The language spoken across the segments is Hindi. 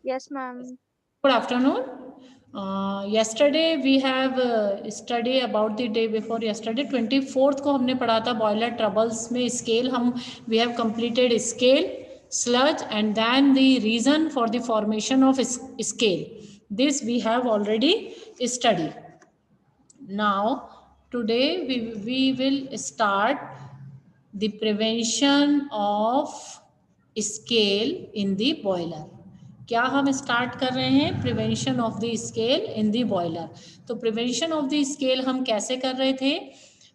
Yes, ma'am. Good afternoon. Yesterday we have study about the day before yesterday 24th को हमने पढ़ा था boiler troubles में scale हम we have completed scale, sludge and then the reason for the formation of scale. This we have already studied. Now today we will start the prevention of scale in the boiler. क्या हम स्टार्ट कर रहे हैं? Prevention of the scale in the boiler. तो प्रिवेंशन ऑफ द स्केल हम कैसे कर रहे थे?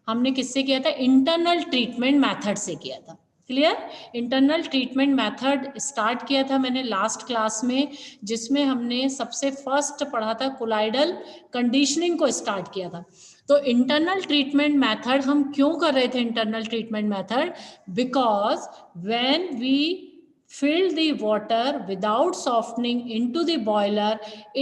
हमने किससे किया था? इंटरनल ट्रीटमेंट मेथड से किया था. Clear? Internal treatment method start किया था मैंने लास्ट क्लास में, जिसमें हमने सबसे फर्स्ट पढ़ा था कोलाइडल कंडीशनिंग को स्टार्ट किया था. तो इंटरनल ट्रीटमेंट मेथड हम क्यों कर रहे थे? Internal treatment method because when we fill the water without softening into the boiler,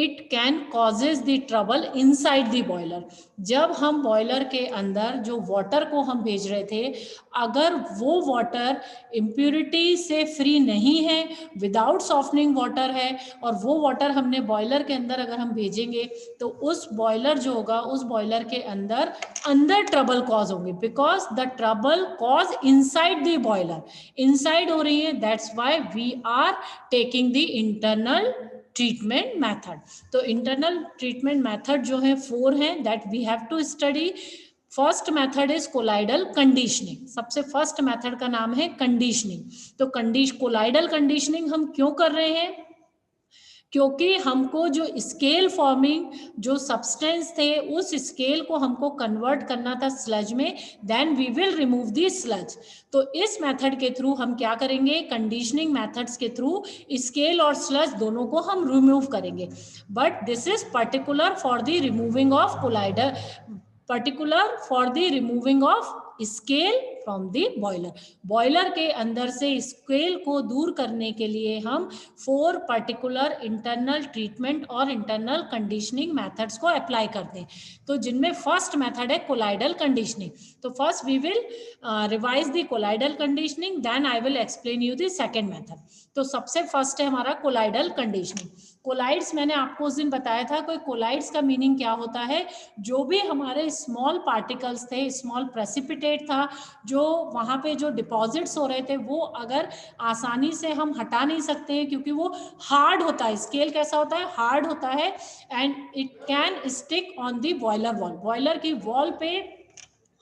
it can causes the trouble inside the boiler. जब हम बॉयलर के अंदर जो वाटर को हम भेज रहे थे, अगर वो वाटर इम्प्योरिटी से फ्री नहीं है, विदाउट सॉफ्टनिंग वाटर है, और वो वाटर हमने बॉयलर के अंदर अगर हम भेजेंगे तो उस बॉयलर जो होगा उस बॉयलर के अंदर ट्रबल कॉज होंगे, because the trouble cause inside the boiler, inside हो रही है. That's why we are taking the internal treatment method. तो इंटरनल ट्रीटमेंट मेथड जो है 4 हैं that we have to study. First method is colloidal conditioning. सबसे फर्स्ट मेथड का नाम है कंडीशनिंग. तो कोलाइडल कंडीशनिंग हम क्यों कर रहे हैं? क्योंकि हमको जो स्केल फॉर्मिंग जो सब्सटेंस थे उस स्केल को हमको कन्वर्ट करना था स्लज में, then we will remove the sludge. तो इस मेथड के थ्रू हम क्या करेंगे? कंडीशनिंग मेथड्स के थ्रू स्केल और स्लज दोनों को हम रिमूव करेंगे. But this is particular for the removing of colloidal, particular for the removing of scale from the boiler. Boiler के अंदर से स्केल को दूर करने के लिए हम 4 पर्टिकुलर इंटरनल ट्रीटमेंट और इंटरनल कंडीशनिंग मेथड्स को अप्लाई करते हैं. तो जिनमें फर्स्ट मेथड है कोलाइडल कंडीशनिंग. तो first we will revise the colloidal conditioning, then I will explain you the second method. तो सबसे फर्स्ट है हमारा कोलाइडल कंडीशनिंग. कोलाइड्स मैंने आपको उस दिन बताया था. कोई कोलाइड्स का मीनिंग क्या होता है? जो भी हमारे स्मॉल पार्टिकल्स थे, स्मॉल प्रेसिपिटेट था, जो वहाँ पे जो डिपॉजिट्स हो रहे थे, वो अगर आसानी से हम हटा नहीं सकते हैं क्योंकि वो हार्ड होता है. स्केल कैसा होता है? हार्ड होता है. And it can stick on the boiler wall. Boiler की वॉल पे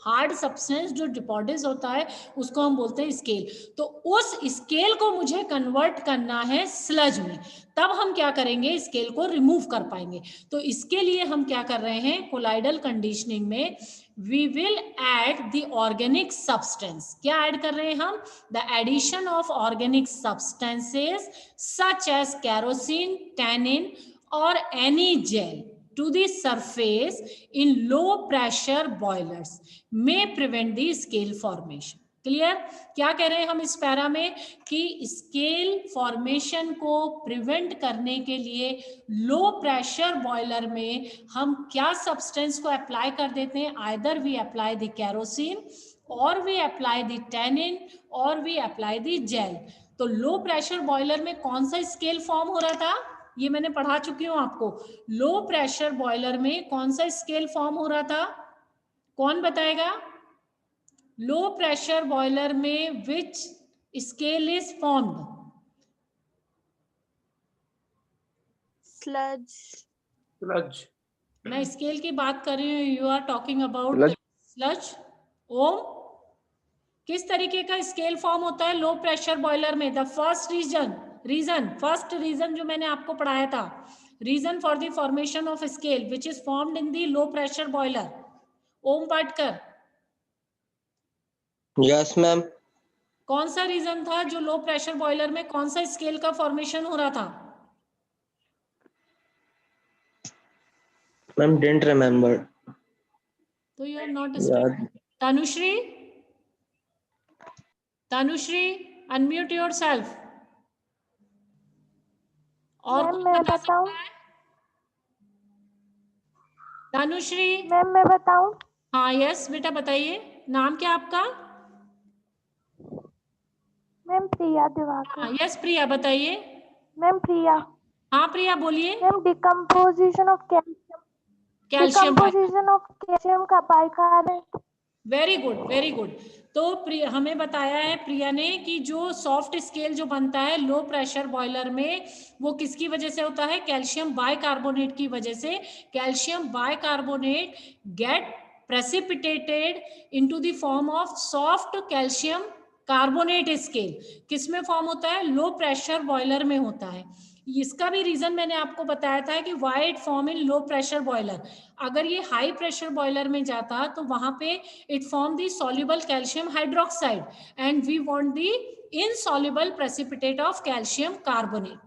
हार्ड सब्सटेंस जो डिपॉजिट होता है उसको हम बोलते हैं स्केल. तो उस स्केल को मुझे कन्वर्ट करना है स्लज में, तब हम क्या करेंगे? स्केल को रिमूव कर पाएंगे. तो इसके लिए हम क्या कर रहे हैं? कोलाइडल कंडीशनिंग में we will add the organic substance. क्या ऐड कर रहे हैं हम? The addition of organic substances such as kerosene, tannin or any gel to the surface in low pressure boilers may prevent the scale formation. Clear? क्या कह रहे हैं हम इस पैरा में? कि स्केल फॉर्मेशन को प्रिवेंट करने के लिए लो प्रेशर बॉयलर में हम क्या सब्सटेंस को अप्लाई कर देते हैं? Either we apply the kerosene और वी अप्लाई द टैनिन और वी अप्लाई द जेल. तो लो प्रेशर बॉयलर में कौन सा स्केल फॉर्म हो रहा था? ये मैंने पढ़ा चुकी हूं आपको. लो प्रेशर बॉयलर में कौन सा स्केल फॉर्म हो रहा था? कौन बताएगा? लो प्रेशर बॉयलर में which scale is formed? Sludge. मैं स्केल की बात कर रही हूँ. You are talking about sludge. Om, किस तरीके का स्केल फॉर्म होता है लो प्रेशर बॉयलर में? द फर्स्ट फर्स्ट रीजन जो मैंने आपको पढ़ाया था, reason for the formation of scale which is formed in the low pressure boiler. Om Patkar, yes ma'am. कौन सा रीजन था जो लो प्रेशर बॉयलर में कौन सा स्केल का फॉर्मेशन हो रहा था? Ma'am didn't remember. तो you are not studying. Tanushree unmute yourself. और कौन बता सकता है? तनुश्री. मैम मैं बताऊं? हाँ यस बेटा बताइए. नाम क्या आपका? मैम प्रिया दिवाकर. हाँ यस प्रिया बताइए. मैम प्रिया. हाँ प्रिया बोलिए। Ma'am decomposition of calcium, calcium decomposition of calcium का bicarbonate. Very good very good. तो हमें बताया है प्रिया ने कि जो सॉफ्ट स्केल जो बनता है लो प्रेशर बॉयलर में, वो किसकी वजह से होता है? कैल्शियम बाइकार्बोनेट की वजह से। Calcium bicarbonate get precipitated into the form of soft calcium carbonate scale. किस में फॉर्म होता है? लो प्रेशर बॉयलर में होता है। इसका भी रीजन मैंने आपको बताया था कि why it form in low pressure boiler. अगर ये हाई प्रेशर बॉयलर में जाता तो वहां पे it form the soluble calcium hydroxide and we want the insoluble precipitate of calcium carbonate।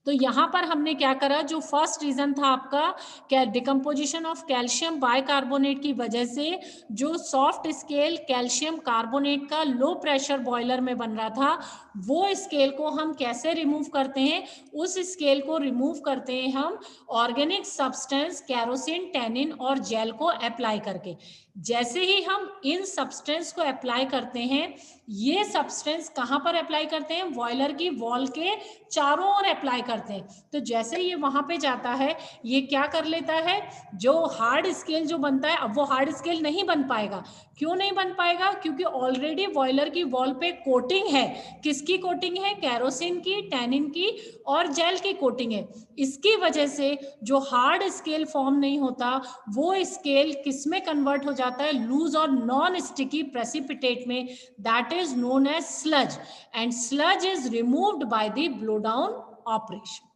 तो यहां पर हमने क्या करा, जो फर्स्ट रीजन था आपका क्या, डिकम्पोजिशन ऑफ कैल्शियम बाइकार्बोनेट की वजह से जो सॉफ्ट स्केल कैल्शियम कार्बोनेट का लो प्रेशर बॉयलर में बन रहा था, वो स्केल को हम कैसे रिमूव करते हैं? उस स्केल को रिमूव करते हैं हम ऑर्गेनिक सब्सटेंस कैरोसिन टैनिन और जेल को अप्लाई करके। जैसे ही हम इन सब्सटेंस को अप्लाई करते हैं, ये सब्सटेंस कहां पर अप्लाई करते हैं? बॉयलर की वॉल के चारों ओर अप्लाई करते हैं। तो जैसे ये वहां पे जाता है, ये क्या कर लेता है, जो हार्ड स्केल जो बनता है, अब वो हार्ड स्केल नहीं बन पाएगा। क्यों नहीं बन पाएगा? क्योंकि ऑलरेडी बॉयलर की वॉल पे कोटिंग है। किसकी कोटिंग है? कैरोसिन की, टैनिन की और जेल की कोटिंग है। इसकी वजह से जो हार्ड स्केल फॉर्म नहीं होता, वो स्केल किस में कन्वर्ट हो जाता है? लूज और नॉन स्टिकी प्रेसिपिटेट में, that is known as sludge, and sludge is removed by the blow down operation.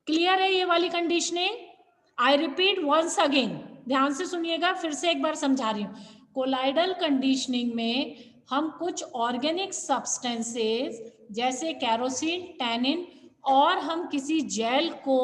Clear है ये वाली conditioning? I repeat once again, ध्यान से सुनिएगा, फिर से एक बार समझा रही हूं। कोलाइडल कंडीशनिंग में हम कुछ ऑर्गेनिक सब्सटेंसेस जैसे कैरोसिन टैनिन और हम किसी जेल को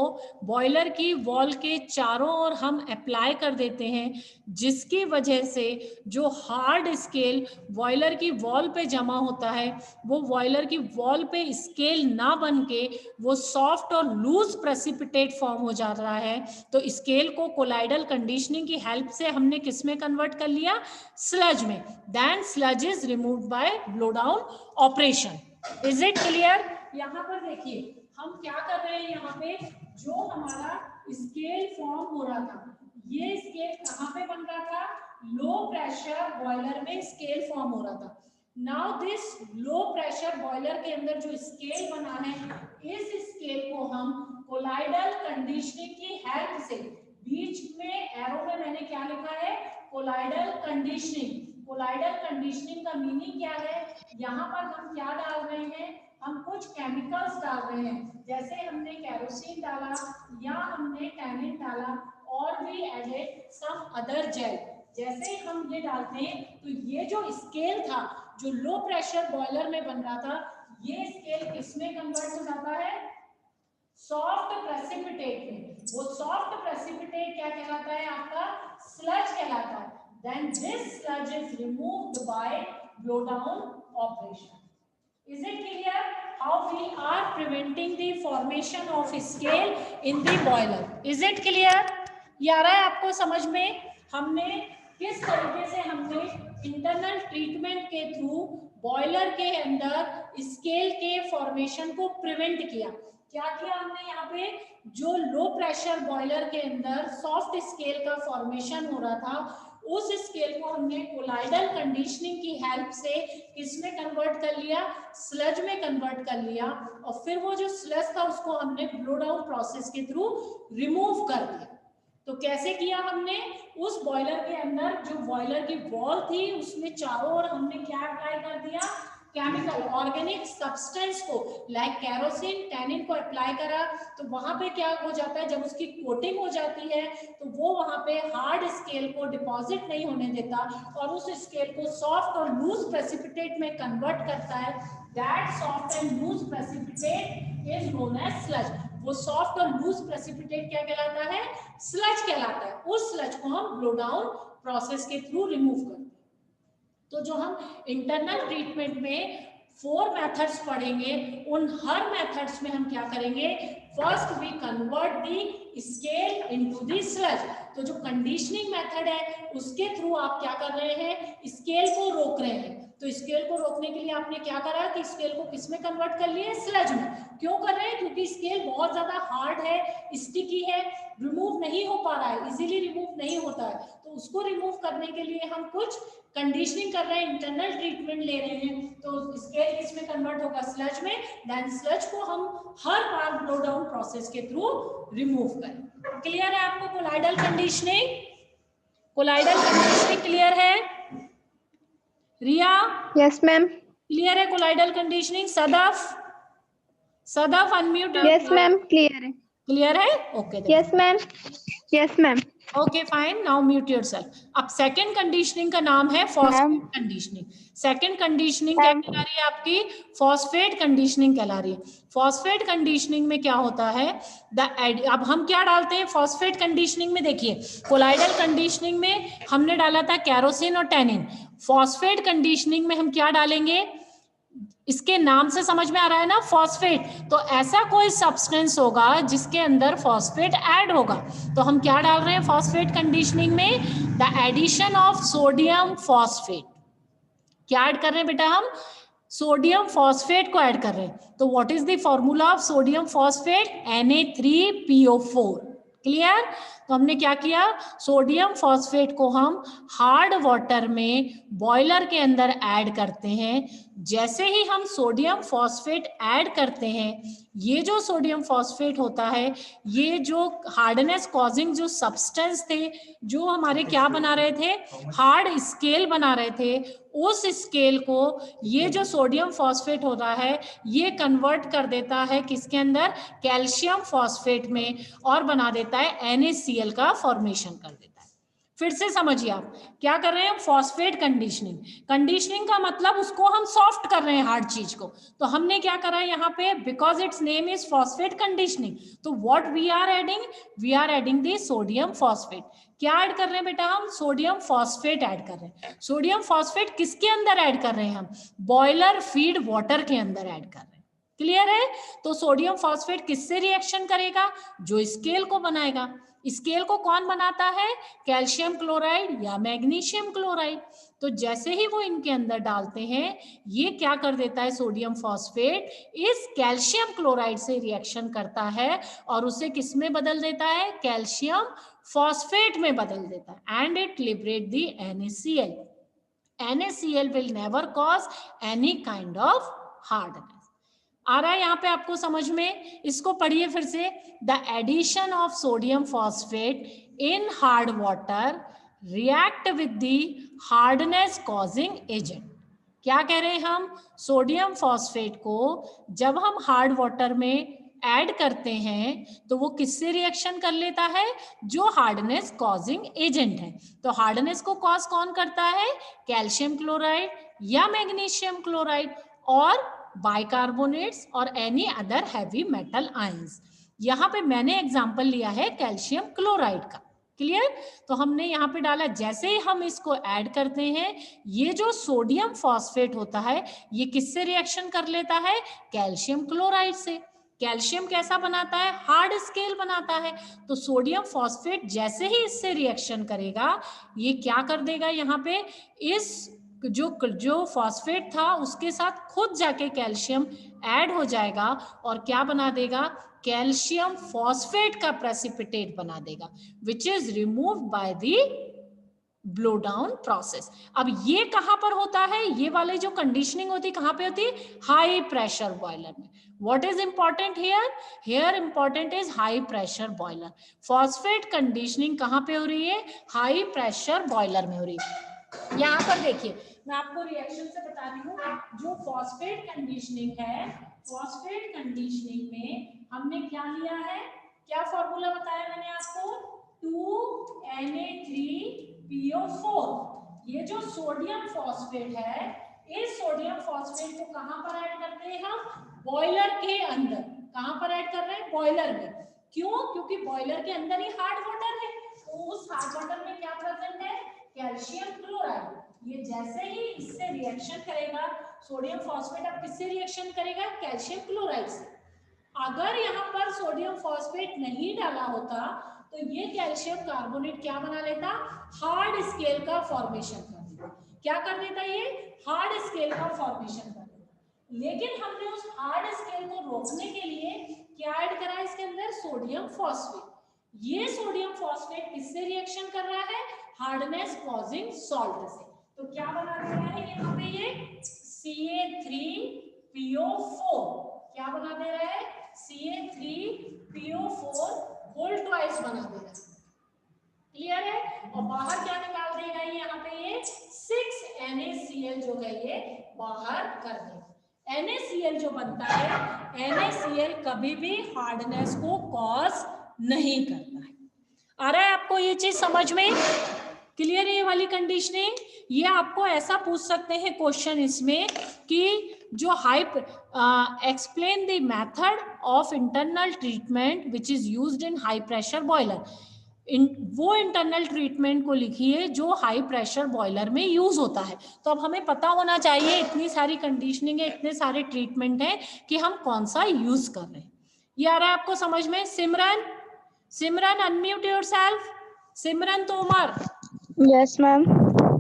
बॉयलर की वॉल के चारों ओर हम अप्लाई कर देते हैं, जिसकी वजह से जो हार्ड स्केल बॉयलर की वॉल पे जमा होता है, वो बॉयलर की वॉल पे स्केल ना बन के वो सॉफ्ट और लूज प्रेसिपिटेट फॉर्म हो जा रहा है। तो स्केल को कोलाइडल कंडीशनिंग की हेल्प से हमने किस में कन्वर्ट कर लिया? स्लज में। Then sludge is removed by blow down operation. Is it clear? यहाँ पर देखिए हम क्या कर रहे हैं, यहाँ पे जो हमारा स्केल फॉर्म हो रहा था, ये स्केल कहाँ पे बन रहा था? लो प्रेशर बॉयलर में स्केल फॉर्म हो रहा था। Now this low pressure boiler के अंदर जो स्केल बना है, इस स्केल को हम कोलाइडल कंडीशनिंग की हेल्प से, बीच में एरो में मैंने क्या लिखा है? Colloidal conditioning. कोलाइडल कंडीशनिंग का मीनिंग क्या है? यहाँ पर हम क्या डाल रहे हैं? हम कुछ केमिकल्स डाल रहे हैं, जैसे हमने कैरोसिन डाला या हमने टैनिन डाला और भी एडेड सम अदर जेल। जैसे ही हम ये डालते हैं तो ये जो स्केल था जो लो प्रेशर बॉयलर में बन रहा था, ये स्केल किसमें कन्वर्ट हो जाता है? सॉफ्ट प्रेसिपिटेट में। वो सॉफ्ट प्रेसिपिटेट क्या कहलाता है आपका? स्लज कहलाता है। Then this sludge is removed by blow down operation. Is it clear how we are preventing the formation of scale in the boiler? Is it clear? ये आ रहा है आपको समझ में? हमने किस तरीके से हमने इंटरनल ट्रीटमेंट के थ्रू बॉयलर के अंदर स्केल के फॉर्मेशन को प्रिवेंट किया। क्या किया हमने यहाँ पे? जो लो प्रेशर बॉयलर के अंदर सॉफ्ट स्केल का फॉर्मेशन हो रहा था, उस स्केल को हमने कोलाइडल कंडीशनिंग की हेल्प से किसमें कन्वर्ट कर लिया? स्लज में कन्वर्ट कर लिया। और फिर वो जो स्लज था उसको हमने ब्लो डाउन प्रोसेस के थ्रू रिमूव कर दिया। तो कैसे किया हमने? उस बॉयलर के अंदर जो बॉयलर की वॉल थी, उसमें चारों ओर हमने क्या अप्लाई कर दिया? केमिकल ऑर्गेनिक सब्सटेंस को, लाइक कैरोसिन टैनिन को अप्लाई करा। तो वहां पे क्या हो जाता है, जब उसकी कोटिंग हो जाती है तो वो वहां पे हार्ड स्केल को डिपॉजिट नहीं होने देता और उस स्केल को सॉफ्ट और लूज प्रेसिपिटेट में कन्वर्ट करता है। That soft and loose precipitate is known as sludge. वो सॉफ्ट और लूज प्रेसिपिटेट क्या कहलाता है? स्लज कहलाता है। उस स्लज को हम ब्लो डाउन प्रोसेस के थ्रू रिमूव करते हैं। तो जो हम इंटरनल ट्रीटमेंट में 4 मेथड्स पढ़ेंगे, उन हर मेथड्स में हम क्या करेंगे? First we convert the scale into the sludge. तो जो कंडीशनिंग मेथड है उसके थ्रू आप क्या कर रहे हैं? स्केल को रोक रहे हैं। तो स्केल को रोकने के लिए आपने क्या करा कि स्केल को किस में कन्वर्ट कर लिया, स्लज में। क्यों कर रहे हैं, क्योंकि स्केल बहुत ज्यादा हार्ड है, स्टिकी है, रिमूव नहीं हो पा रहा है, इजीली रिमूव नहीं होता है। तो उसको रिमूव करने के लिए हम कुछ कंडीशनिंग कर रहे हैं, इंटरनल ट्रीटमेंट ले रहे हैं। तो स्केल किसमें कन्वर्ट होगा, स्लज में। देन स्लज को हम हर बार ब्लो डाउन प्रोसेस के थ्रू रिमूव करें। क्लियर है आपको colloidal conditioning? Colloidal conditioning clear है रिया? Yes ma'am. क्लियर है colloidal conditioning? Sadaf, Sadaf unmute. Yes ma'am clear है। क्लियर है? Okay yes ma'am. Yes ma'am. Okay fine, now mute yourself. अब सेकंड कंडीशनिंग का नाम है फॉस्फेट कंडीशनिंग। सेकंड कंडीशनिंग क्या कहला रही है आपकी, फॉस्फेट कंडीशनिंग कहला रही है। फॉस्फेट कंडीशनिंग में क्या होता है, अब हम क्या डालते हैं फॉस्फेट कंडीशनिंग में, देखिए कोलाइडल कंडीशनिंग में हमने डाला था कैरोसिन और टैनिन। फॉस्फेट कंडीशनिंग में हम क्या डालेंगे, इसके नाम से समझ में आ रहा है ना, फॉस्फेट। तो ऐसा कोई सब्सटेंस होगा जिसके अंदर फॉस्फेट ऐड होगा। तो हम क्या डाल रहे हैं फॉस्फेट कंडीशनिंग में, the addition of sodium phosphate. क्या ऐड कर रहे हैं बेटा हम, सोडियम फॉस्फेट को ऐड कर रहे हैं। तो what is the formula of sodium phosphate, Na3PO4। Clear? तो हमने क्या किया, सोडियम फॉस्फेट को हम हार्ड वाटर में बॉयलर के अंदर ऐड करते हैं। जैसे ही हम सोडियम फॉस्फेट ऐड करते हैं, ये जो सोडियम फॉस्फेट होता है, ये जो हार्डनेस कॉजिंग जो सब्सटेंस थे, जो हमारे क्या बना रहे थे, हार्ड स्केल बना रहे थे, उस स्केल को ये जो सोडियम फॉस्फेट हो रहा है, ये कन्वर्ट कर देता है किसके अंदर, कैल्शियम फॉस्फेट में, और बना देता है NaCl का फॉर्मेशन कर देता है। फिर से समझिए आप क्या कर रहे हैं, फॉस्फेट कंडीशनिंग। कंडीशनिंग का मतलब उसको हम सॉफ्ट कर रहे हैं हार्ड चीज को। तो हमने क्या करा यहाँ पे, because its name is phosphate conditioning, तो what we are adding, we are adding the sodium phosphate. क्या ऐड कर रहे हैं बेटा हम, सोडियम फॉस्फेट ऐड कर रहे हैं। सोडियम फॉस्फेट किसके अंदर ऐड कर रहे हैं हम, बॉयलर फीड वाटर के अंदर ऐड कर रहे हैं। क्लियर है? तो सोडियम फॉस्फेट किससे रिएक्शन करेगा, जो स्केल को बनाएगा। स्केल को कौन बनाता है, कैल्शियम क्लोराइड या मैग्नीशियम क्लोराइड। तो जैसे ही वो इनके अंदर डालते हैं, ये क्या कर देता है, सोडियम फॉस्फेट इस कैल्शियम क्लोराइड से रिएक्शन करता है और उसे किस में बदल देता है, कैल्शियम फॉस्फेट में बदल देता है, and it liberate the NaCl. NaCl will never cause any kind of hardness. आ रहा है यहाँ पे आपको समझ में? इसको पढ़िए फिर से, the addition of sodium phosphate in hard water react with the hardness causing agent. क्या कह रहे हैं हम, सोडियम फॉस्फेट को जब हम हार्ड वाटर में ऐड करते हैं तो वो किससे रिएक्शन कर लेता है, जो हार्डनेस कॉजिंग एजेंट है। तो हार्डनेस को कॉज कौन करता है, कैल्शियम क्लोराइड या मैग्नीशियम क्लोराइड और बाइकार्बोनेट्स और any other heavy metal ions. यहाँ पे मैंने एग्जांपल लिया है कैल्शियम क्लोराइड का। क्लियर? तो हमने यहाँ पे डाला, जैसे ही हम इसको ऐड करते हैं, ये जो सोडियम फॉस्फेट होता है, ये किससे रिएक्शन कर लेता है, कैल्शियम क्लोराइड से। कैल्शियम कैसा बनाता है, हार्ड स्केल बनाता है। तो सोडियम फॉस्फेट जैसे ही इससे रिएक्शन करेगा, ये क्या कर देगा, यहाँ पे इस जो फॉस्फेट था उसके साथ खुद जाके कैल्शियम ऐड हो जाएगा और क्या बना देगा, कैल्शियम फॉस्फेट का प्रेसिपिटेट बना देगा, which is removed by the blow down process. अब ये कहां पर होता है, ये वाले जो कंडीशनिंग होती है कहां पे होती है, हाई प्रेशर बॉयलर में। What is important here, here important is high pressure boiler. Phosphate conditioning कहां पे हो रही है, हाई प्रेशर बॉयलर में हो रही है। यहाँ पर देखिए, मैं आपको रिएक्शन से बता रही हूँ, जो फॉस्फेट कंडीशनिंग है, फॉस्फेट कंडीशनिंग में हमने क्या लिया है, क्या फॉर्मूला बताया मैंने आपको, 2Na3PO4। ये जो सोडियम फॉस्फेट है, इस सोडियम फॉस्फेट को कहां पर ऐड करते हैं हम, बॉयलर के अंदर। कहां पर ऐड कर रहे हैं, बॉयलर में। क्यों, क्योंकि बॉयलर के अंदर ही हार्ड वाटर है, तो उस हार्ड वाटर में क्या प्रेजेंट है, कैल्शियम क्लोराइड। ये जैसे ही इससे रिएक्शन करेगा, सोडियम फॉस्फेट अब किससे रिएक्शन करेगा, कैल्शियम क्लोराइड से। अगर यहाँ पर सोडियम फॉस्फेट नहीं डाला होता तो ये कैल्शियम कार्बोनेट क्या बना लेता, हार्ड स्केल का फॉर्मेशन कर देता। क्या कर देता है ये? हार्ड स्केल का फॉर्मेशन कर देता है। लेकिन हमने उस हार्ड स्केल को रोकने के लिए क्या ऐड करा है इसके अंदर? Sodium phosphate. ये सोडियम फॉस्फेट किससे रिएक्शन कर रहा है? हार्डनेस कॉजिंग सॉल्ट से। तो क्या बना दे रहा है यहाँ पे ये? CA3PO4। क्या बना दे रहा है? CA3PO4 होल ट्वाइस बना दे रहा है। क्लियर है? और बाहर क्या निकाल देगा ये? यहाँ पे ये 6NaCl जो है ये बाहर कर देगा। NaCl जो बनता है, NaCl कभी भी हार्डनेस को कॉज नहीं करता है। आ रहा है आपको ये चीज समझ में? क्लियर है ये वाली कंडीशनिंग? ये आपको ऐसा पूछ सकते हैं क्वेश्चन इसमें कि जो explain the method of internal treatment which is used in high pressure boiler. वो इंटरनल ट्रीटमेंट को लिखिए जो हाई प्रेशर बॉयलर में यूज होता है। तो अब हमें पता होना चाहिए, इतनी सारी कंडीशनिंग है, इतने सारे ट्रीटमेंट है, कि हम कौन सा यूज कर रहे हैं। ये आ रहा है आपको समझ में? Simran unmute yourself. Simran Tomar. Yes ma'am.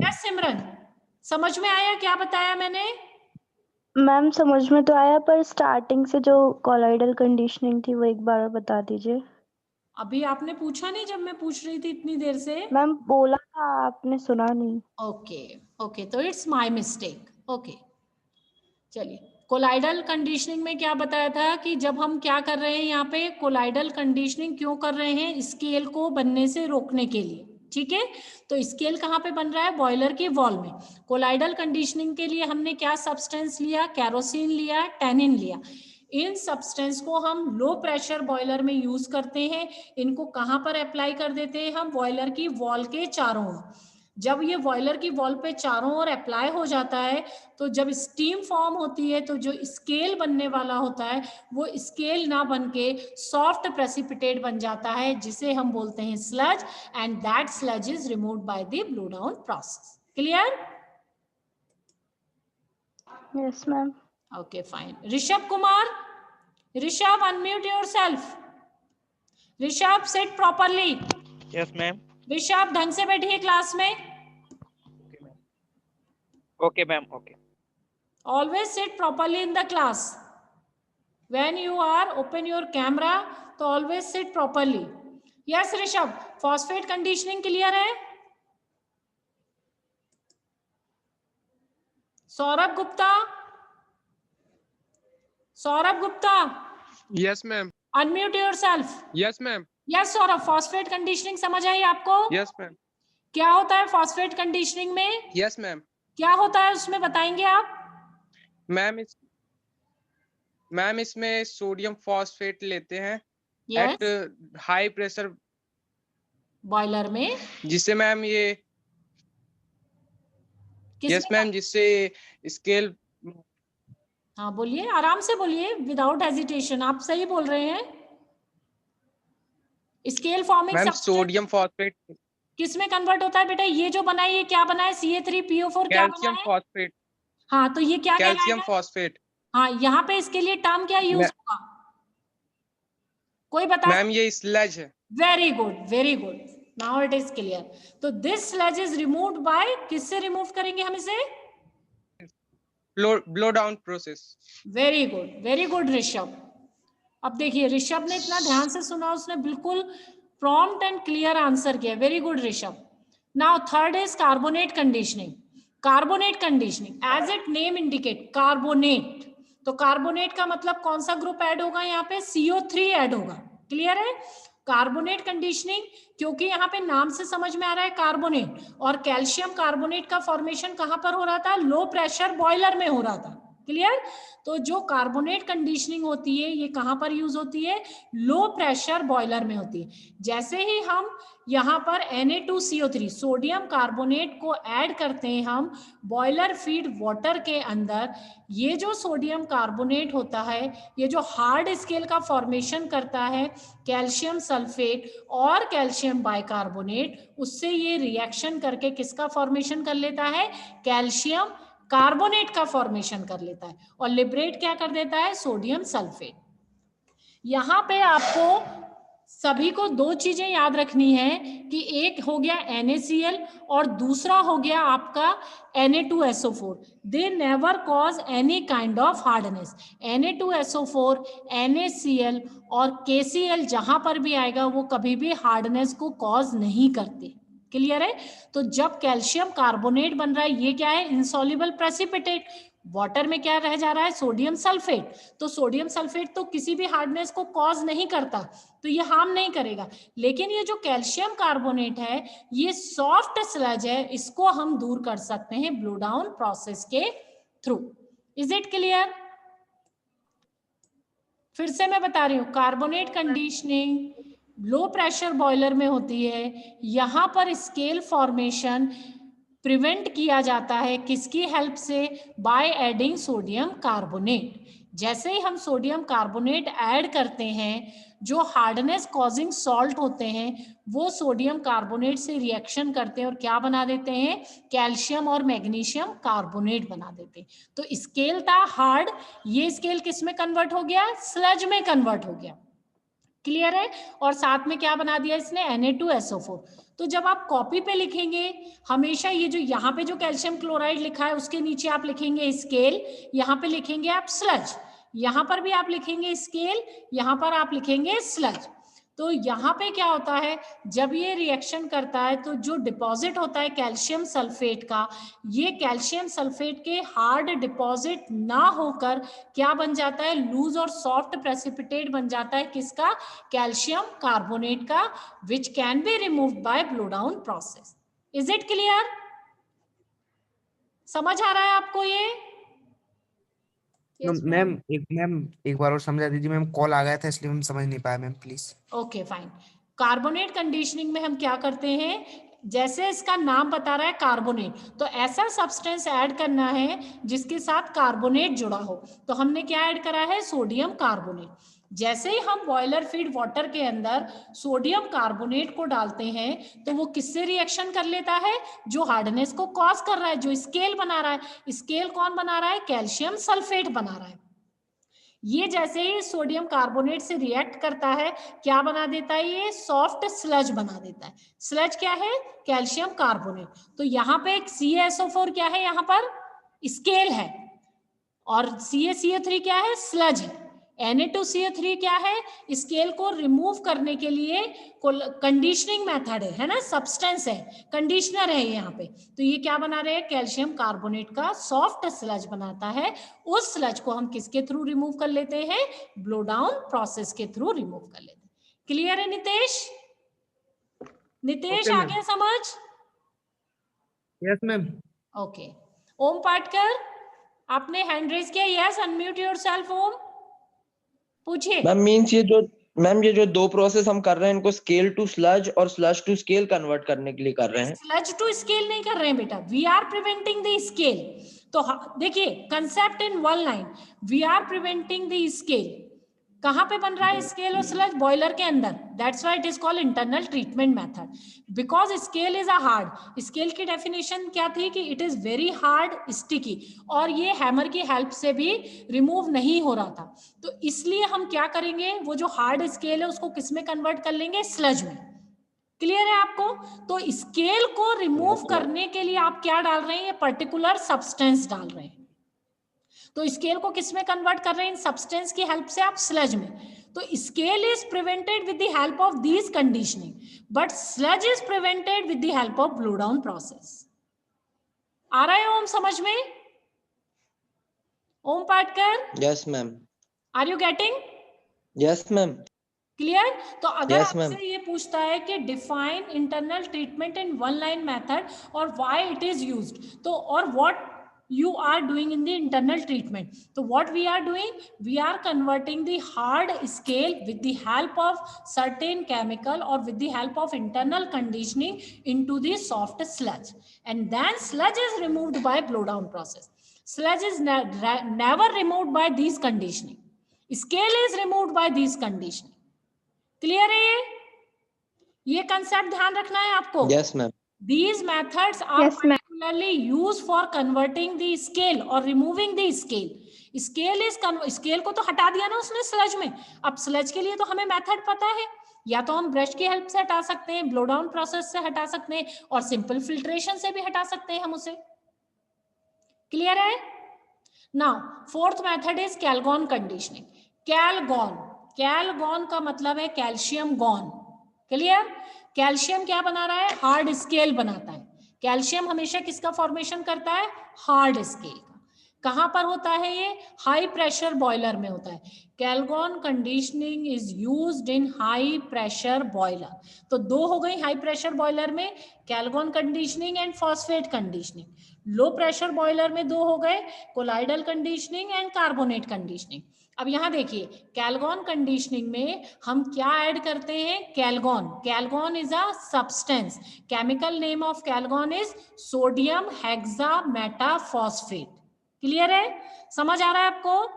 Yes Simran, समझ में आया क्या बताया मैंने? मैम समझ में तो आया, पर स्टार्टिंग से जो कोलाइडल कंडीशनिंग थी वो एक बार बता दीजिए। अभी आपने पूछा नहीं जब मैं पूछ रही थी इतनी देर से? मैम बोला था, आपने सुना नहीं। ओके, तो इट्स माय मिस्टेक। ओके, चलिए, कोलाइडल कंडीशनिंग में क्या बताया था कि जब हम क्या कर रहे हैं यहाँ पे, कोलाइडल कंडीशनिंग क्यों कर रहे हैं? स्केल को बनने से रोकने के लिए। ठीक है, तो स्केल कहाँ पे बन रहा है? बॉयलर के वॉल में। कोलाइडल कंडीशनिंग के लिए हमने क्या सब्सटेंस लिया? केरोसिन लिया, टैनिन लिया। इन सब्सटेंस को हम लो प्रेशर बॉयलर में यूज करते हैं। इनको कहाँ पर अप्लाई कर देते हैं हम? बॉयलर की वॉल के चारों ओर। जब ये बॉयलर की वॉल पे चारों ओर अप्लाई हो जाता है, तो जब स्टीम फॉर्म होती है, तो जो स्केल बनने वाला होता है वो स्केल ना बन के सॉफ्ट प्रेसिपिटेट बन जाता है, जिसे हम बोलते हैं sludge, and that sludge is removed by the blow down process. Clear? Yes ma'am. Okay fine. Rishabh Kumar, Rishabh unmute yourself. Rishabh sit properly. Yes ma'am. Rishabh ढंग से बैठिए क्लास में। Okay ma'am. Okay. Always sit properly in the class. When you are open your camera, तो always sit properly. Yes Rishabh, phosphate conditioning clear है? Saurabh Gupta, Yes, ma'am. unmute yourself. Yes, ma'am. Yes Saurabh, phosphate conditioning समझ आई आपको? Yes, ma'am. क्या होता है phosphate conditioning में? Yes, ma'am. क्या होता है उसमें बताएंगे आप? मैम इसमें सोडियम फॉस्फेट लेते हैं Yes. At high pressure boiler में, जिससे मैम ये यस मैम जिससे स्केल। हाँ बोलिए, आराम से बोलिए, विदाउट हेजिटेशन। आप सही बोल रहे हैं। Scale forming ma'am substance sodium phosphate किस में कन्वर्ट होता है बेटा? ये जो बना है ये क्या बना है? CA3PO4 क्या बना कैल्शियम है? फॉस्फेट। हाँ, तो ये क्या कैल्शियम कहलाएगा? फॉस्फेट। हाँ, यहाँ पे इसके लिए टर्म क्या यूज होगा? कोई बता? मैम ये स्लज है। Very good, now it is clear. तो this sludge is removed by, किससे रिमूव करेंगे हम इसे? Blow down process. Very good Rishabh. अब देखिए, ऋषभ ने इतना ध्यान से सुना, उसने बिल्कुल प्रॉम्प्ट एंड क्लियर आंसर किया। Very good Rishabh. Now third is carbonate conditioning. Carbonate conditioning as it name indicate, carbonate. तो कार्बोनेट का मतलब कौन सा ग्रुप ऐड होगा यहाँ पे? CO3 ऐड होगा। क्लियर है? कार्बोनेट कंडीशनिंग, क्योंकि यहाँ पे नाम से समझ में आ रहा है कार्बोनेट, और कैल्शियम कार्बोनेट का फॉर्मेशन कहां पर हो रहा था? लो प्रेशर बॉयलर में हो रहा था। क्लियर? तो जो कार्बोनेट कंडीशनिंग होती है ये कहां पर यूज होती है? लो प्रेशर बॉयलर में होती है। जैसे ही हम यहाँ पर Na2CO3 सोडियम कार्बोनेट को ऐड करते हैं हम बॉयलर फीड वाटर के अंदर, ये जो सोडियम कार्बोनेट होता है, ये जो हार्ड स्केल का फॉर्मेशन करता है कैल्शियम सल्फेट और कैल्शियम बाइकार्बोनेट, उससे ये रिएक्शन करके किसका फॉर्मेशन कर लेता है? कैल्शियम कार्बोनेट का फॉर्मेशन कर लेता है, और लिबरेट क्या कर देता है? Sodium sulphate. यहां पे आपको सभी को दो चीजें याद रखनी है कि एक हो गया NaCl और दूसरा हो गया आपका Na2SO4. They never cause any kind of hardness. Na2SO4, NaCl और KCl जहां पर भी आएगा वो कभी भी हार्डनेस को कॉज नहीं करते. क्लियर है? तो जब कैल्शियम कार्बोनेट बन रहा है, ये क्या है? Insoluble precipitate. वाटर में क्या रह जा रहा है? Sodium sulphate. तो सोडियम सल्फेट तो किसी भी हार्डनेस को कॉज नहीं करता, तो ये हार्म नहीं करेगा. लेकिन ये जो कैल्शियम कार्बोनेट है, ये सॉफ्ट स्लज है, इसको हम दूर कर सकते हैं ब्लो डाउन प्रोसेस के थ्रू. Is it clear? फिर से मैं बता रही हूं, carbonate conditioning low pressure boiler में होती है. यहां पर स्केल फॉर्मेशन प्रिवेंट किया जाता है किसकी हेल्प से? By adding sodium carbonate. जैसे ही हम सोडियम कार्बोनेट ऐड करते हैं, जो हार्डनेस कॉजिंग सॉल्ट होते हैं वो सोडियम कार्बोनेट से रिएक्शन करते हैं और क्या बना देते हैं? कैल्शियम और मैग्नीशियम कार्बोनेट बना देते हैं. तो स्केल था हार्ड, ये स्केल किस में कन्वर्ट हो गया? स्लज में कन्वर्ट हो गया. क्लियर है? और साथ में क्या बना दिया इसने? Na2SO4. तो जब आप कॉपी पे लिखेंगे, हमेशा ये जो यहाँ पे जो कैल्शियम क्लोराइड लिखा है उसके नीचे आप लिखेंगे स्केल, यहाँ पे लिखेंगे आप स्लज, यहाँ पर भी आप लिखेंगे स्केल, यहाँ पर आप लिखेंगे स्लज. तो यहाँ पे क्या होता है, जब ये रिएक्शन करता है तो जो डिपॉजिट होता है कैल्शियम सल्फेट का, ये कैल्शियम सल्फेट के हार्ड डिपॉजिट ना होकर क्या बन जाता है? लूज और सॉफ्ट प्रेसिपिटेट बन जाता है. किसका? कैल्शियम कार्बोनेट का, which can be removed by blow down process. Is it clear? समझ आ रहा है आपको ये? मैम एक बार और समझा दीजिए मैम, कॉल आ गया था इसलिए हम समझ नहीं पाए ma'am, please. Okay fine. Carbonate conditioning में हम क्या करते हैं, जैसे इसका नाम बता रहा है कार्बोनेट, तो ऐसा सब्सटेंस ऐड करना है जिसके साथ कार्बोनेट जुड़ा हो. तो हमने क्या ऐड करा है? Sodium carbonate. जैसे ही हम बॉयलर फीड वाटर के अंदर सोडियम कार्बोनेट को डालते हैं तो वो किससे रिएक्शन कर लेता है? जो हार्डनेस को कॉज कर रहा है, जो स्केल बना रहा है. स्केल कौन बना रहा है? कैल्शियम सल्फेट बना रहा है. ये जैसे ही सोडियम कार्बोनेट से रिएक्ट करता है, क्या बना देता है? ये सॉफ्ट स्लज बना देता है. स्लज क्या है? Calcium carbonate. तो यहाँ पे एक CaSO4 क्या है? यहाँ पर स्केल है, और CaCO3 क्या है? स्लज है. Na2CO3 क्या है? स्केल को रिमूव करने के लिए कंडीशनिंग मेथड है ना, सब्सटेंस है, कंडीशनर है यहाँ पे. तो ये क्या बना रहे हैं? कैल्शियम कार्बोनेट का सॉफ्ट स्लज बनाता है. उस स्लज को हम किसके थ्रू रिमूव कर लेते हैं? ब्लो डाउन प्रोसेस के थ्रू रिमूव कर लेते हैं. क्लियर है नितेश? नितेश Okay, आ ma'am. गया समझ? Yes ma'am. Okay. Om Patkar, आपने हैंड रेज किया. Yes, unmute yourself. ओम, पूछिए. मैम मीन्स ये जो दो प्रोसेस हम कर रहे हैं, इनको स्केल टू स्लज और स्लज टू स्केल कन्वर्ट करने के लिए कर रहे हैं. स्लज टू स्केल नहीं कर रहे हैं बेटा, we are preventing the scale. तो देखिए concept in one line, we are preventing the scale. कहां पे बन रहा है स्केल और स्लज? बॉयलर के अंदर. That's why it is called internal treatment method, because scale is a hard. Scale की डेफिनेशन क्या थी? कि it is very hard, sticky, और ये हैमर की हेल्प से भी रिमूव नहीं हो रहा था. तो इसलिए हम क्या करेंगे, वो जो हार्ड स्केल है उसको किस में कन्वर्ट कर लेंगे? स्लज में. क्लियर है आपको? तो स्केल को रिमूव करने के लिए आप क्या डाल रहे हैं? ये पर्टिकुलर सब्सटेंस डाल रहे हैं. तो स्केल को किस में कन्वर्ट कर रहे हैं? इन सब्सटेंस की हेल्प से आप स्लज में. तो scale is prevented with the help of these conditioning, but sludge is prevented with the help of blow down process. आ रहा है ओम समझ में? Om Patkar, yes ma'am. Are you getting? Yes ma'am. Clear? तो अगर Yes, ma'am. आपसे ये पूछता है कि define internal treatment in one line method और व्हाई इट इज यूज्ड, तो और what you are doing in the internal treatment, so what we are doing, we are converting the hard scale with the help of certain chemical or with the help of internal conditioning into the soft sludge, and then sludge is removed by blow down process. Sludge is never removed by these conditioning, scale is removed by these conditioning. Clear है? ये कंसेप्ट ध्यान रखना है आपको. Yes ma'am. These methods are Yes, ma'am. particularly used for converting the scale or removing the scale. Scale को तो हटा दिया ना उसने स्लज में, अब स्लज के लिए तो हमें मेथड पता है, या तो हम ब्रश की हेल्प से हटा सकते हैं, ब्लो डाउन प्रोसेस से हटा सकते हैं, और सिंपल फिल्ट्रेशन से भी हटा सकते हैं हम उसे। क्लियर है? Now fourth method is Calgon conditioning. Calgon का मतलब है कैल्शियम गॉन। क्लियर? कैल्शियम क्या बना रहा है? हार्ड स्केल बनाता है। कैल्शियम हमेशा किसका फॉर्मेशन करता है? हार्ड स्केल का। कहां पर होता है ये? हाई प्रेशर बॉयलर में होता है। Calgon conditioning is used in high pressure boiler. तो दो हो गई हाई प्रेशर बॉयलर में, Calgon conditioning and phosphate conditioning. Low pressure boiler में दो हो गए, colloidal conditioning and carbonate conditioning. अब यहां देखिए कैलगॉन कंडीशनिंग में हम क्या ऐड करते हैं? Calgon is a substance. Chemical name of Calgon is sodium hexametaphosphate. Clear है? समझ आ रहा है आपको?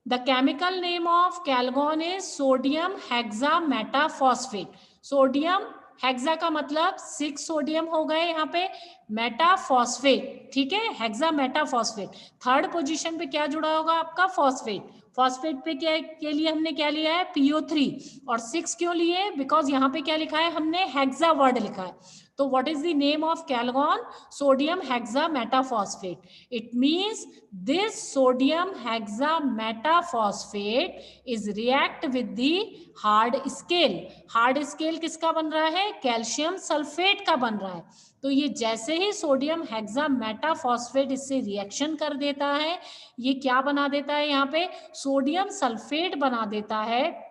The chemical name of Calgon is sodium hexametaphosphate. Sodium hexa का मतलब 6 सोडियम हो गए यहाँ पे, मेटाफॉस्फेट, ठीक है, हेक्सामेटाफॉस्फेट। थर्ड पोजीशन पे क्या जुड़ा होगा आपका? फॉस्फेट। फॉस्फेट पे क्या के लिए हमने क्या लिया है? PO3। और 6 क्यों लिए? बिकॉज यहाँ पे क्या लिखा है हमने? हेक्सा वर्ड लिखा है। तो what is the name of Calgon? Sodium hexametaphosphate. It means this sodium hexametaphosphate is react with the hard scale। Hard scale किसका बन रहा है? कैल्शियम सल्फेट का बन रहा है। तो ये जैसे ही सोडियम हेक्सामेटाफॉस्फेट इससे रिएक्शन कर देता है, ये क्या बना देता है? यहाँ पे सोडियम सल्फेट बना देता है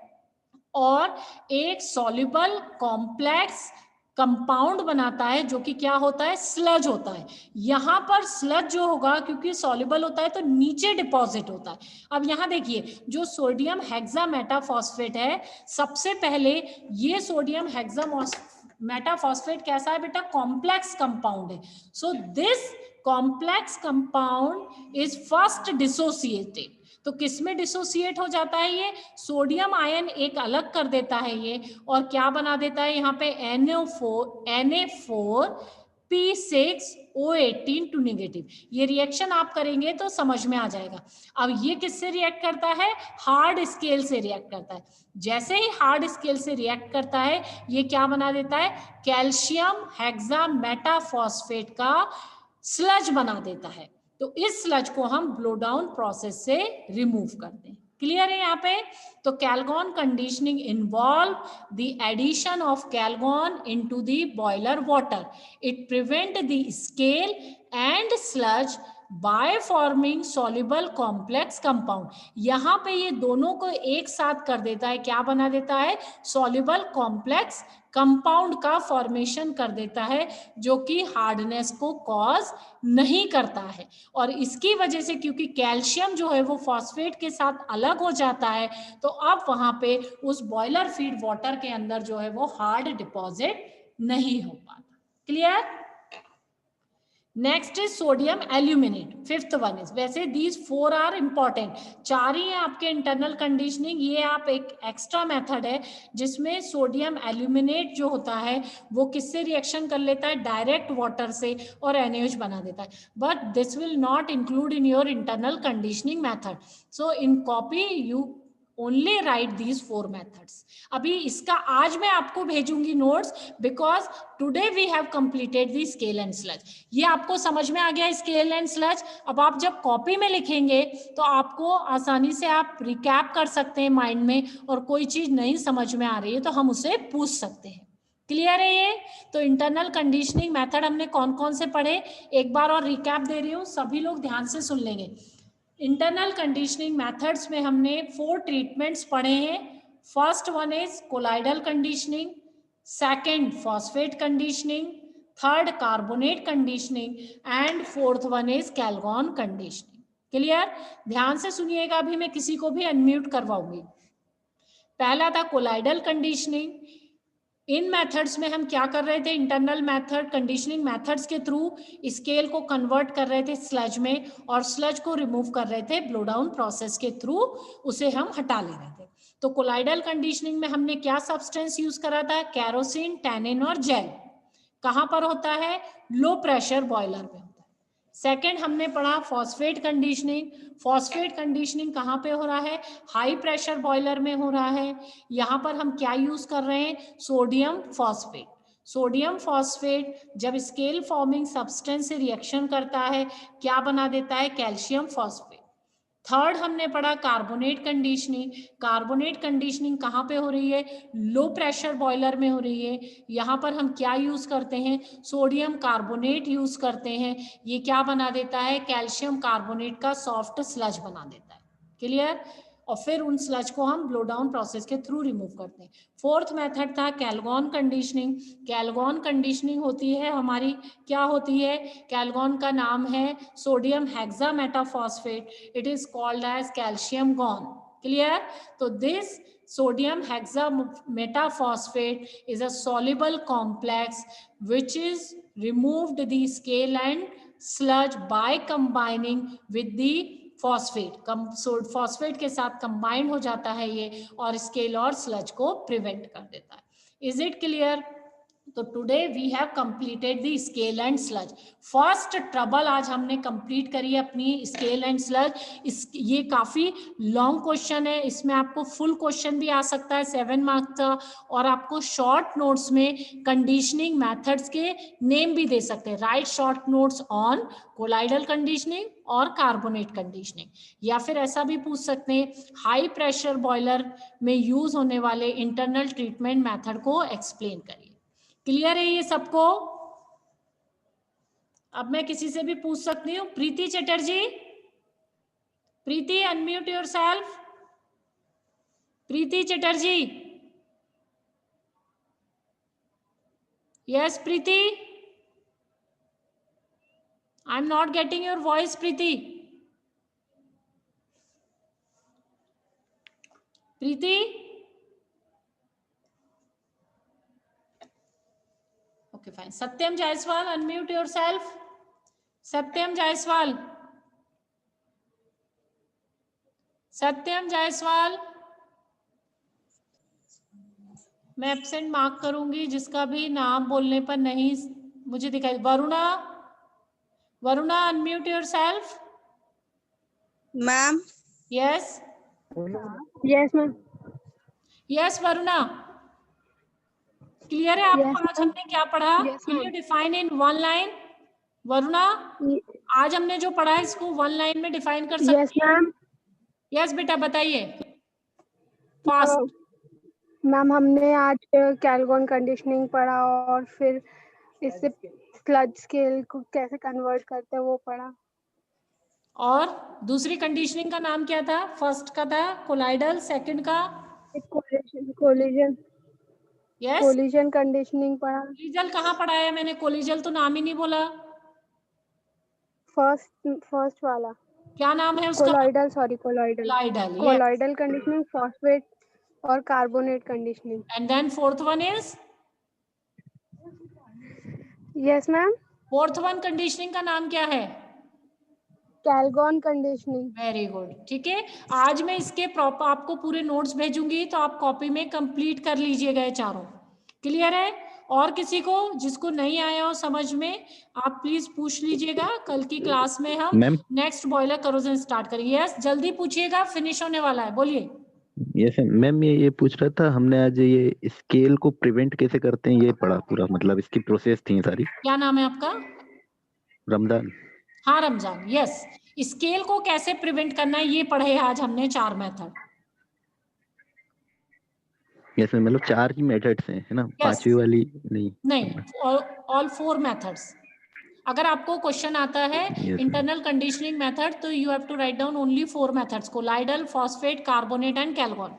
और एक सॉल्युबल कॉम्प्लेक्स कंपाउंड बनाता है, जो कि क्या होता है? स्लज होता है। यहां पर स्लज जो होगा, क्योंकि सॉल्युबल होता है तो नीचे डिपॉजिट होता है। अब यहां देखिए जो सोडियम हेक्सामेटाफॉस्फेट है, सबसे पहले ये सोडियम हेक्सामेटाफॉस्फेट कैसा है बेटा? कॉम्प्लेक्स कंपाउंड है। So this complex compound is first dissociated. तो किसमें डिसोसिएट हो जाता है ये? सोडियम आयन एक अलग कर देता है ये, और क्या बना देता है यहाँ पे? Na4P6O18 to negative. ये रिएक्शन आप करेंगे तो समझ में आ जाएगा। अब ये किससे रिएक्ट करता है? हार्ड स्केल से रिएक्ट करता है। जैसे ही हार्ड स्केल से रिएक्ट करता है, ये क्या बना देता है? कैल्शियम हेक्सामेटाफॉस्फेट का स्लज बना देता है। तो इस स्लज को हम ब्लो डाउन प्रोसेस से रिमूव करते हैं। क्लियर है यहाँ पे? तो Calgon conditioning involve the addition of Calgon into the boiler water. It prevent the scale and sludge by forming soluble complex compound. यहाँ पे ये दोनों को एक साथ कर देता है। क्या बना देता है? सॉल्युबल कॉम्प्लेक्स कंपाउंड का फॉर्मेशन कर देता है, जो कि हार्डनेस को कॉज नहीं करता है। और इसकी वजह से, क्योंकि कैल्शियम जो है वो फॉस्फेट के साथ अलग हो जाता है, तो अब वहां पे उस बॉयलर फीड वाटर के अंदर जो है वो हार्ड डिपॉजिट नहीं हो पाता। Clear? Next is sodium aluminate. Fifth one is, वैसे दीज 4 आर इंपॉर्टेंट, 4 ही है आपके इंटरनल कंडीशनिंग। ये आप एक एक्स्ट्रा मेथड है जिसमें सोडियम एल्यूमिनेट जो होता है वो किससे रिएक्शन कर लेता है? डायरेक्ट वाटर से, और NaOH बना देता है। But this will not include in your internal conditioning method. So in copy you only write these 4 methods। अभी इसका आज मैं आपको भेजूंगी notes, because today we have completed the scale and sludge. ये आपको समझ में आ गया स्केल एंड स्लज। अब आप जब कॉपी में लिखेंगे तो आपको आसानी से आप रिकैप कर सकते हैं माइंड में, और कोई चीज नहीं समझ में आ रही है तो हम उसे पूछ सकते हैं। क्लियर है ये? तो इंटरनल कंडीशनिंग मेथड हमने कौन कौन से पढ़े, एक बार और रिकैप दे रही हूँ, सभी लोग ध्यान से सुन लेंगे। इंटरनल कंडीशनिंग मेथड्स में हमने 4 ट्रीटमेंट्स पढ़े हैं। First one is colloidal conditioning, second phosphate conditioning, third carbonate conditioning, and fourth one is Calgon conditioning. Clear? ध्यान से सुनिएगा, अभी मैं किसी को भी अनम्यूट करवाऊंगी। पहला था कोलाइडल कंडीशनिंग। इन मेथड्स में हम क्या कर रहे थे? इंटरनल मेथड कंडीशनिंग मेथड्स के थ्रू स्केल को कन्वर्ट कर रहे थे स्लज में, और स्लज को रिमूव कर रहे थे ब्लो डाउन प्रोसेस के थ्रू, उसे हम हटा ले रहे थे। तो कोलाइडल कंडीशनिंग में हमने क्या सब्सटेंस यूज करा था? कैरोसिन, टैनिन और जेल। कहां पर होता है? लो प्रेशर बॉयलर में होता है। सेकंड हमने पढ़ा फॉस्फेट कंडीशनिंग। फॉस्फेट कंडीशनिंग कहां पे हो रहा है? हाई प्रेशर बॉयलर में हो रहा है। यहां पर हम क्या यूज कर रहे हैं? Sodium phosphate. सोडियम फॉस्फेट जब स्केल फॉर्मिंग सब्सटेंस से रिएक्शन करता है क्या बना देता है? Calcium phosphate. थर्ड हमने पढ़ा कार्बोनेट कंडीशनिंग। कार्बोनेट कंडीशनिंग कहाँ पे हो रही है? लो प्रेशर बॉयलर में हो रही है। यहाँ पर हम क्या यूज करते हैं? सोडियम कार्बोनेट यूज करते हैं। ये क्या बना देता है? कैल्शियम कार्बोनेट का सॉफ्ट स्लज बना देता है। क्लियर? और फिर उन स्लज को हम ब्लो डाउन प्रोसेस के थ्रू रिमूव करते हैं। फोर्थ मेथड था कैलगॉन कंडीशनिंग। कैलगॉन कंडीशनिंग होती है हमारी, क्या होती है? कैलगॉन का नाम है sodium hexametaphosphate. It is called as calcium gone. Clear? तो this sodium hexametaphosphate is a soluble complex which is removed the scale and sludge by combining with the phosphate. Phosphate के साथ कंबाइंड हो जाता है ये और स्केल और स्लज को प्रिवेंट कर देता है। Is it clear? तो today we have completed the scale and sludge. First trouble आज हमने कंप्लीट करी अपनी स्केल एंड स्लज। ये काफी लॉन्ग क्वेश्चन है, इसमें आपको फुल क्वेश्चन भी आ सकता है 7 मार्क्स का, और आपको शॉर्ट नोट्स में कंडीशनिंग मेथड्स के नेम भी दे सकते हैं। Right short notes on colloidal conditioning और कार्बोनेट कंडीशनिंग, या फिर ऐसा भी पूछ सकते हैं हाई प्रेशर बॉयलर में यूज होने वाले इंटरनल ट्रीटमेंट मेथड को एक्सप्लेन करिए। क्लियर है ये सबको? अब मैं किसी से भी पूछ सकती हूँ। Preeti Chatterjee, Preeti unmute yourself. Preeti Chatterjee, yes Preeti, I am not getting your voice Preeti. Preeti, okay fine. Satyam Jaiswal, unmute yourself. Satyam Jaiswal, Satyam Jaiswal, मैं एब्सेंट मार्क करूंगी जिसका भी नाम बोलने पर नहीं मुझे दिखाई। Varuna, Varuna unmute yourself. Ma'am. Yes yes ma'am. Yes Varuna, clear है आपको? आज हमने क्या पढ़ा? Can you define in 1 line? Varuna, आज हमने जो पढ़ा है इसको 1 लाइन में डिफाइन कर सकते हैं? Yes ma'am. यस बेटा बताइए फास्ट। मैम हमने आज कैलगॉन कंडीशनिंग पढ़ा और फिर इससे स्लज स्केल को कैसे कन्वर्ट करते हैं वो पढ़ा। और दूसरी कंडीशनिंग का नाम क्या था? फर्स्ट का था कोलाइडल, सेकंड का कोलिजन। यस, कोलिजन कंडीशनिंग पढ़ा। कोलिजल कहाँ पढ़ाया मैंने? कोलिजल तो नाम ही नहीं बोला। फर्स्ट वाला क्या नाम है उसका? Colloidal, sorry colloidal. Colloidal, colloidal conditioning, phosphate और carbonate conditioning. And then fourth one is? Yes ma'am. Fourth one conditioning का नाम क्या है? Calgon conditioning. वेरी गुड, ठीक है। आज मैं इसके प्रॉपर आपको पूरे नोट्स भेजूंगी तो आप कॉपी में कंप्लीट कर लीजिएगा ये चारों। क्लियर है? और किसी को जिसको नहीं आया हो समझ में आप प्लीज पूछ लीजिएगा। कल की क्लास में हम नेक्स्ट बॉयलर करोजन स्टार्ट करेंगे। यस जल्दी पूछिएगा, फिनिश होने वाला है। बोलिए। यस मैम, ये पूछ रहा था, हमने आज ये स्केल को प्रिवेंट कैसे करते हैं ये पढ़ा पूरा, मतलब इसकी प्रोसेस थी सारी। क्या नाम है आपका? रमजान। हाँ रमजान, यस। स्केल को कैसे प्रिवेंट करना है ये पढ़े आज हमने 4 मेथड। यस मैम, मतलब 4 ही मेथड्स हैं, है ना? पांचवी वाली नहीं, ऑल 4 मेथड्स। अगर आपको क्वेश्चन आता है इंटरनल कंडीशनिंग मेथड तो you have to write down only 4 methods: colloidal, phosphate, carbonate and कैलगॉन।